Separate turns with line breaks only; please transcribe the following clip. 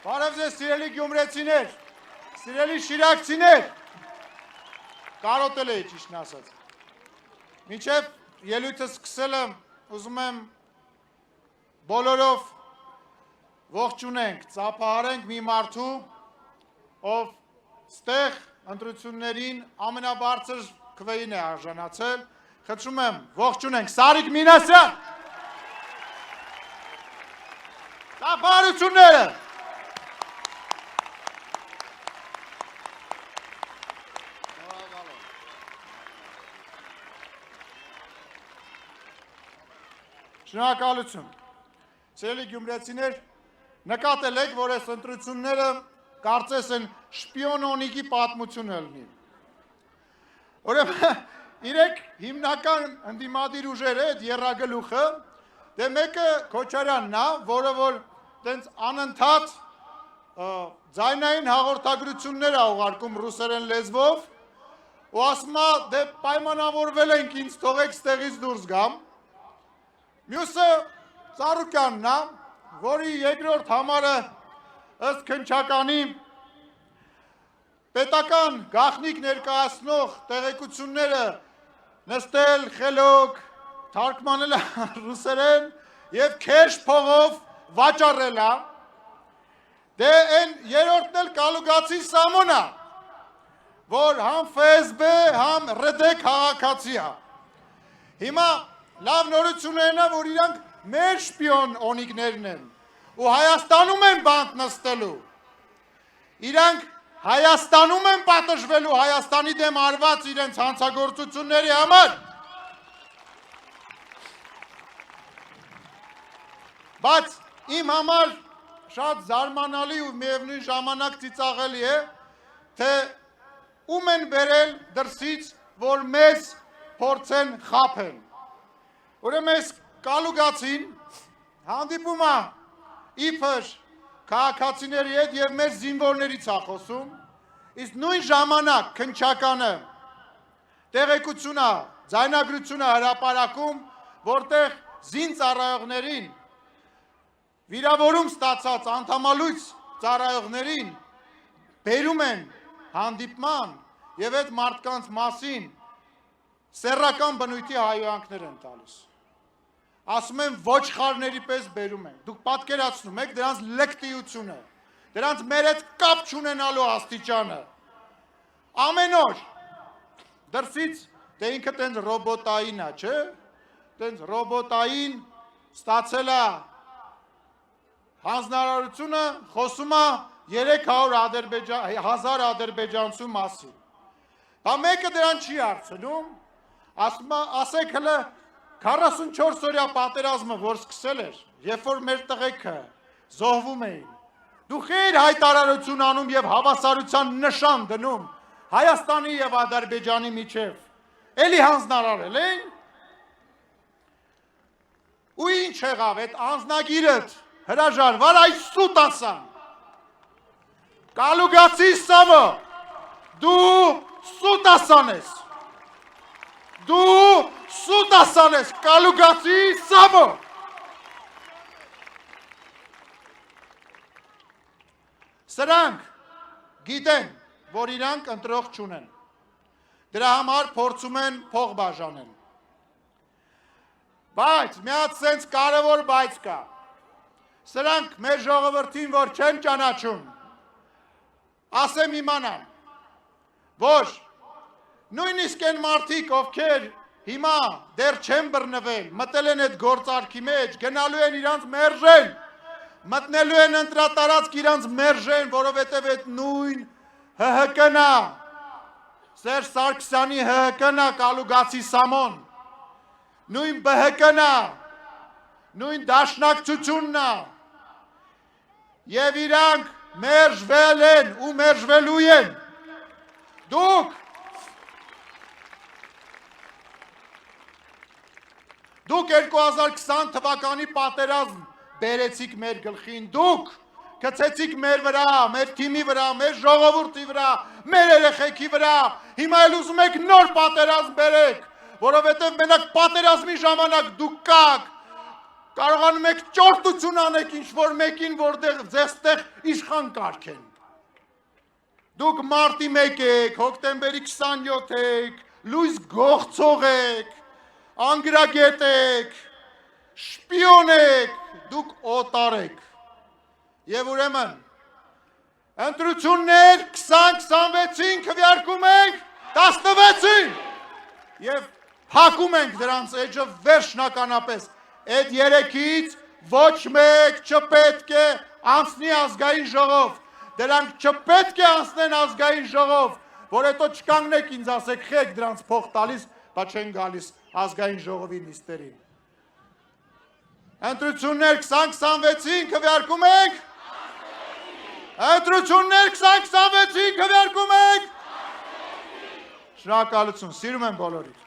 Բարև ձեզ սիրելի գյումրեցիներ, սիրելի շիրակցիներ, կարոտել էի ճիշտն ասած։ Մինչև ելույթը սկսել եմ, ուզում եմ բոլորով ողջունենք, ծափահարենք մի մարդու, ով ստեղ ընտրություններին ամենաբարձր քվեին է արժանացել, խնդրում եմ, ողջունենք Սարիկ Մինասյան։ Ծափահարությունները։ Շնորհակալություն։ Սիրելի գյումրեցիներ, նկատել եք, որ այս ընտրությունները կարծես են շպիոնոնիկի պատմություն ելնի։ Ուրեմն իրեք հիմնական ընդդիմադիր ուժերը, այդ եռագլուխը, դե մեկը Քոչարյանն է, որը որ տենց անընդհատ ձայնային հաղորդագրություններ է ուղարկում ռուսերեն լեզվով, ու ասում է, դե պայմանավորվել ենք, ինձ թողեք ստեղից դուրս գամ։ Մյուսը Ծառուկյանն է, որի երկրորդ համարը ըստ քննչականի պետական գաղտնիք ներկայացնող տեղեկությունները նստել, խելոք, թարգմանել ռուսերեն եւ քեշ փողով վաճառել է, դե այն երրորդն էլ Կալուգացի Սամոնը, որ համ ՖՍԲ, համ ՌԴ քաղաքացի է։ Հիմա լավ նորություններն է, որ իրանք մեր շպիոն օնիկներն են ու Հայաստանում են բանտ նստելու։ Իրանք Հայաստանում են պատժվելու Հայաստանի դեմ արված իրենց հանցագործությունների համար։ Բայց իմ համար շատ զարմանալի ու միևնույն ժամանակ ծիծաղելի է, թե ում են բերել դրսից, որ մեզ փորձեն խաբել։ Ուրեմն այս Կալուգացին հանդիպում է իբր քաղաքացիների հետ եւ մեր զինվորներից է խոսում, իսկ նույն ժամանակ քննչականը տեղեկություն է, ձայնագրություն է հրապարակում, որտեղ զինծառայողներին, վիրավորում ստացած անդամալույց ծառայողներին բերում են հանդիպման եւ այդ մարդկանց մասին սեռական բնույթի հայհոյանքներ են տալիս։ Ասում են ոչխարների պես բերում են։ Դուք պատկերացնում եք դրանց լկտիությունը, դրանց մեր հետ կապ չունենալու աստիճանը։ Ամեն օր դրսից դե ինքը տենց ռոբոտային է, չէ՞։ Տենց ռոբոտային ստացել է հանձնարարությունը, խոսում է 300,000 ադրբեջանցու մասին։ Բա մեկը դրան չի հարցնում, ասում է, ասեք հələ 44 օրյա պատերազմը, որ սկսել էր, երբ որ մեր տղեկը զոհվում էին, դուք եք հայտարարություն անում եւ հավասարության նշան դնում Հայաստանի եւ Ադրբեջանի միջև, էլի հանձնարարել են։ Ու ինչ եղավ այդ անձնագիրդ հրաժարվար այս սուտ ասան։ Կալուգացի Սամո, դու սուտ ասան ես։ Դու սուտ ասան ես, Կալուգացի Սամո։ Սրանք գիտեն, որ իրանք ընտրող չունեն։ Դրա համար փորձում են փող բաժանել։ Բայց մի հատ սենց կարևոր բայց կա։ Սրանք մեր ժողովրդին, որ չեն ճանաչում, ասեմ իմանան, որ նույնիսկ են մարդիկ, ովքեր հիմա դեռ չեն բռնվել, մտել են այդ գործարքի մեջ, գնալու են իրանց մերժեն, մտնելու են ընտրատարածք իրանց մերժեն, որովհետև այդ նույն ՀՀԿ-ն է, Սերժ Սարգսյանի ՀՀԿ-ն է, Կալուգացի Սամոն, նույն ԲՀԿ-ն է, նույն դաշնակցությունն է, եւ իրանք մերժվել են ու մերժվելու են։ Դուք 2020 թվականի պատերազմ բերեցիք մեր գլխին, դուք գցեցիք մեր վրա, մեր թիմի վրա, մեր ժողովրդի վրա, մեր երեխեքի վրա, հիմա էլ ուզում եք նոր պատերազմ բերեք, որովհետև մենակ պատերազմի ժամանակ դուք կաք, կարողանում եք ճորտություն անեք ինչ-որ մեկին, որտեղ ձեստեղ իշխան կարգեն։ Դուք մարտի 1 եք, հոկտեմբերի 27 եք, լույս գողցող եք, անգրագետ եք, շպիոն եք, դուք օտար եք։ Եվ ուրեմն, ընտրություններ 2026-ին քվեարկում ենք 16-ին և հակում ենք դրանց էջը վերջնականապես։ Այդ երեքից ոչ մեկ չպետք է անցնի ազգային ժողով, դրանք չպետք է անցնեն ազգային ժողով, որ հետո չկանգնեք ինձ ասեք խեք դրանց փող տալիս, բա չեն գալիս ազգային ժողովի նիստերին։ Ընտրություններ 2026-ին քվեարկում ենք, ընտրություններ 2026-ին քվեարկում ենք, շնորհակալություն, սիրում եմ բոլորիդ։